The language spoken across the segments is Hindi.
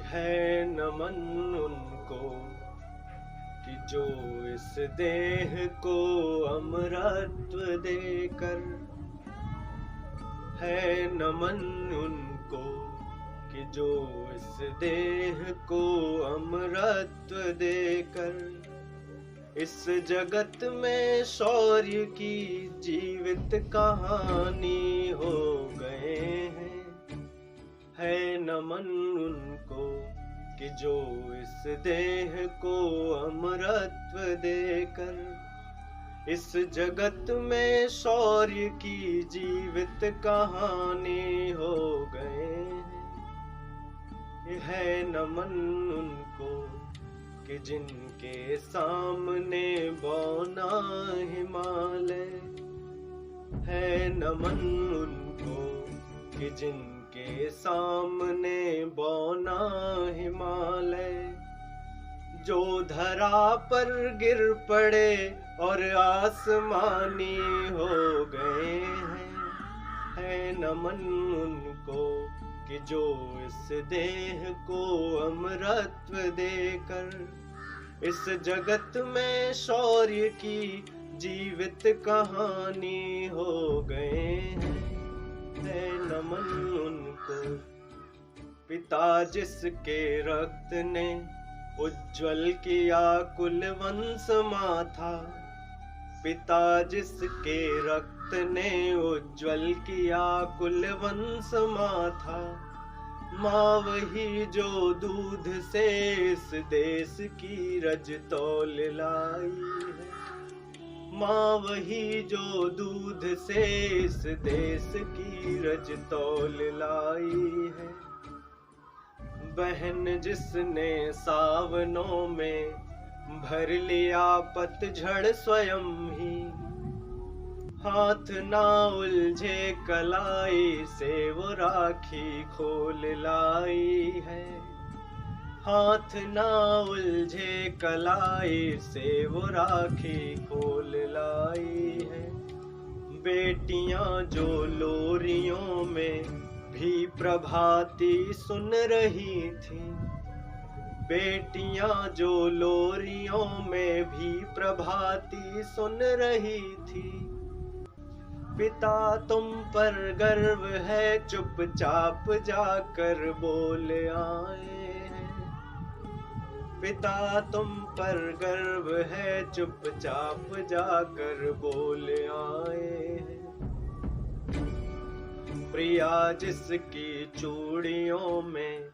है नमन उनको कि जो इस देह को अमरत्व देकर, है नमन उनको कि जो इस देह को अमरत्व देकर इस जगत में शौर्य की जीवित कहानी हो गए हैं। है नमन उनको कि जो इस देह को अमरत्व देकर इस जगत में शौर्य की जीवित कहानी हो गए हैं। है नमन उनको कि जिनके सामने बौना हिमालय, है नमन उनको कि जिनके सामने बौना हिमालय, जो धरा पर गिर पड़े और आसमानी हो गए हैं। है नमन उनको कि जो इस देह को अमरत्व देकर इस जगत में शौर्य की जीवित कहानी हो गए हैं। है नमन उनको पिता जिसके रक्त ने उज्ज्वल किया कुल वंश माथा, पिता जिसके रक्त ने उज्ज्वल किया कुल वंश माथा, माँ वही जो दूध से इस देश की रज तौल लाई है, माँ वही जो दूध से इस देश की रज तौल लाई है। बहन जिसने सावनों में भर लिया पतझड़ स्वयं ही, हाथ ना उलझे कलाई से वो राखी खोल लाई है। हाथ ना उलझे कलाई से वो राखी खोल लाई है। बेटियां जो लोरियों में भी प्रभाती सुन रही थी, बेटियां जो लोरियों में भी प्रभाती सुन रही थी, पिता तुम पर गर्व है चुपचाप जाकर बोल आए हैं। पिता तुम पर गर्व है चुपचाप जाकर बोल आए हैं। प्रिया जिसकी चूड़ियों में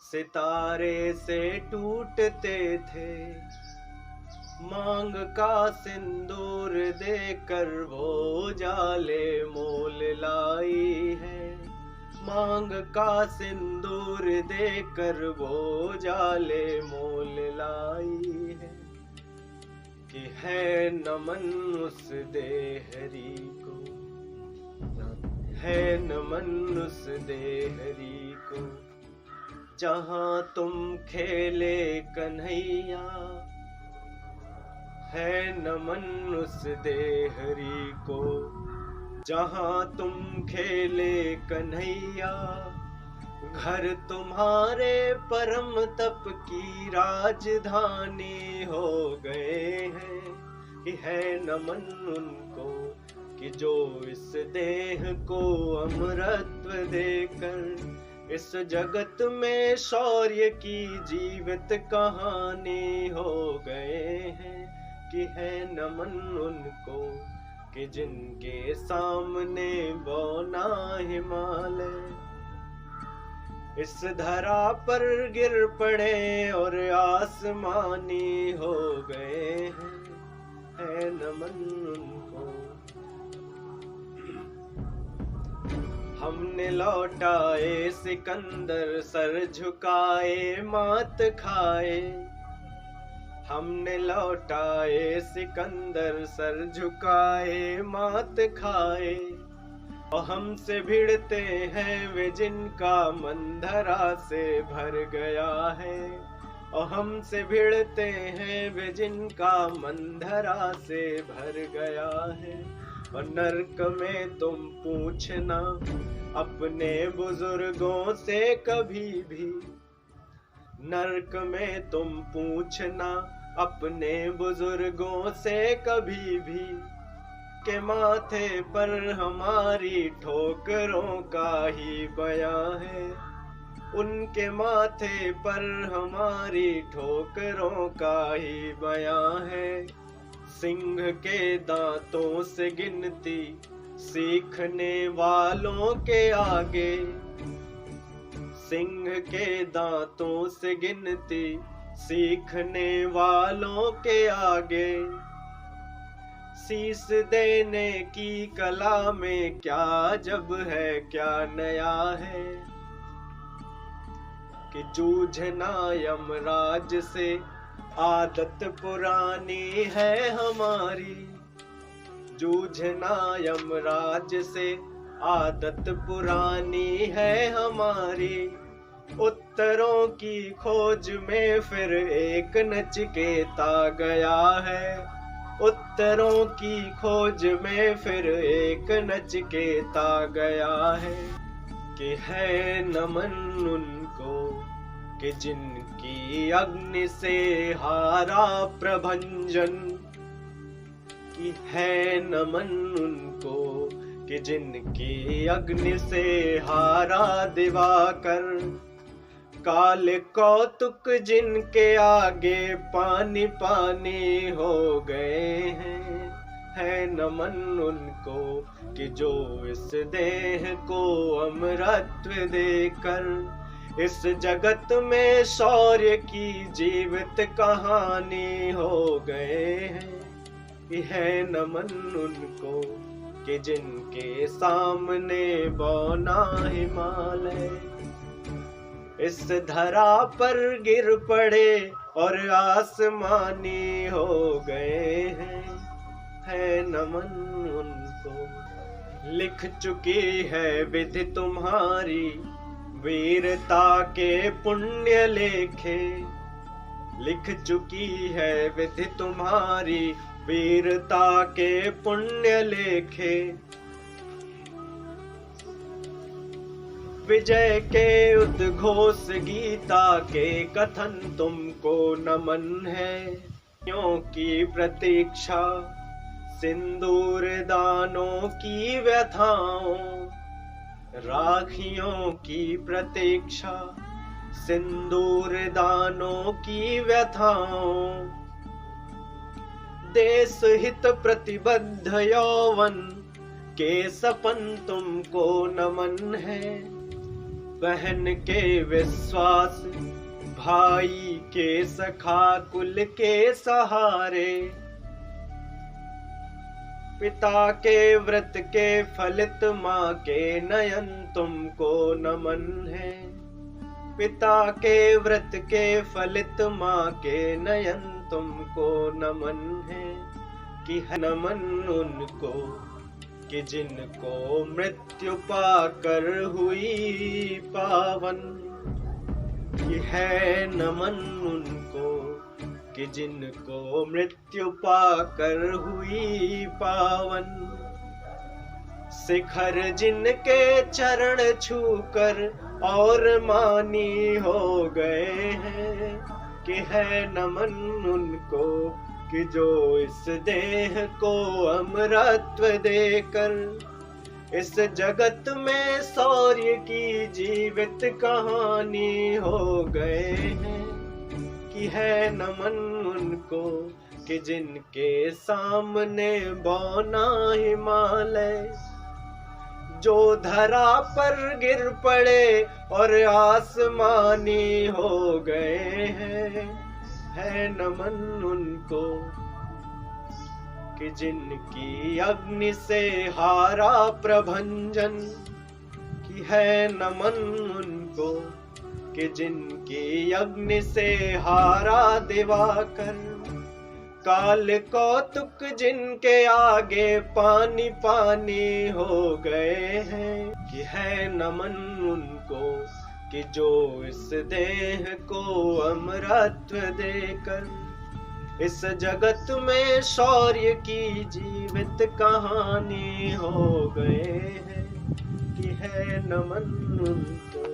सितारे से टूटते थे, मांग का सिंदूर देकर वो जाले मोल लाई है। मांग का सिंदूर देकर वो जाले मोल लाई है। कि है नमन उस देहरी को, है नमन उस देहरी को जहां तुम खेले कन्हैया, है नमन उस देहरी को जहां तुम खेले कन्हैया। घर तुम्हारे परम तप की राजधानी हो गए हैं। कि है नमन उनको कि जो इस देह को अमरत्व देकर इस जगत में शौर्य की जीवित कहानी हो गए हैं। कि है नमन उनको कि जिनके सामने बौना हिमालय इस धरा पर गिर पड़े और आसमानी हो गए हैं। है नमन उनको। हमने लौटाए सिकंदर सर झुकाए मात खाए, हमने लौटाए सिकंदर सर झुकाए मात खाए। और हमसे भिड़ते हैं वे जिनका मंधरा से भर गया है। और हमसे भिड़ते हैं वे जिनका मंधरा से भर गया है। और नरक में तुम पूछना अपने बुजुर्गों से कभी भी, नर्क में तुम पूछना अपने बुजुर्गों से कभी भी, के माथे पर हमारी ठोकरों का ही बयां है। उनके माथे पर हमारी ठोकरों का ही बयां है। सिंह के दांतों से गिनती सीखने वालों के आगे, सिंह के दांतों से गिनती सीखने वालों के आगे, शीश देने की कला में क्या जब है क्या नया है। कि जूझना यमराज से आदत पुरानी है हमारी, जूझना यमराज से आदत पुरानी है हमारी। उत्तरों की खोज में फिर एक नचिकेता गया है, उत्तरों की खोज में फिर एक नचिकेता गया है। कि है नमन उनको कि जिनकी अग्नि से हारा प्रभंजन, कि है नमन उनको कि जिनकी अग्नि से हारा दिवाकर। काल कौतुक जिनके आगे पानी पानी हो गए हैं, है नमन उनको कि जो इस देह को अमरत्व देकर इस जगत में शौर्य की जीवित कहानी हो गए हैं। कि है नमन उनको कि जिनके सामने बौना हिमालय इस धरा पर गिर पड़े और आसमानी हो गए हैं। है नमन उनको। लिख चुकी है विधि तुम्हारी वीरता के पुण्य लेखे, लिख चुकी है विधि तुम्हारी वीरता के पुण्य लेखे। विजय के उद्घोष गीता के कथन तुमको नमन है। क्यों की प्रतीक्षा सिंदूर दानों की व्यथाओं, राखियों की प्रतीक्षा सिंदूर दानों की व्यथाओं। देश हित प्रतिबद्ध यौवन के सपन तुमको नमन है। बहन के विश्वास भाई के सखा कुल के सहारे, पिता के व्रत के फलित माँ के नयन तुमको नमन है। पिता के व्रत के फलित माँ के नयन तुमको नमन है। कि है नमन उनको कि जिनको मृत्यु पाकर हुई पावन। कि है नमन उनको कि जिनको मृत्यु पाकर हुई पावन। शिखर जिनके चरण छूकर और मानी हो गए हैं। कि है नमन उनको कि जो इस देह को अमरत्व देकर इस जगत में शौर्य की जीवित कहानी हो गए हैं। कि है नमन उनको कि जिनके सामने बौना हिमालय जो धरा पर गिर पड़े और आसमानी हो गए हैं। है नमन उनको कि जिनकी अग्नि से हारा प्रभंजन। कि है नमन उनको कि जिनकी अग्नि से हारा दिवाकर। काल कौतुक जिनके आगे पानी पानी हो गए हैं। कि है नमन उनको कि जो इस देह को अमरत्व देकर इस जगत में शौर्य की जीवित कहानी हो गए हैं। कि है नमन उनको।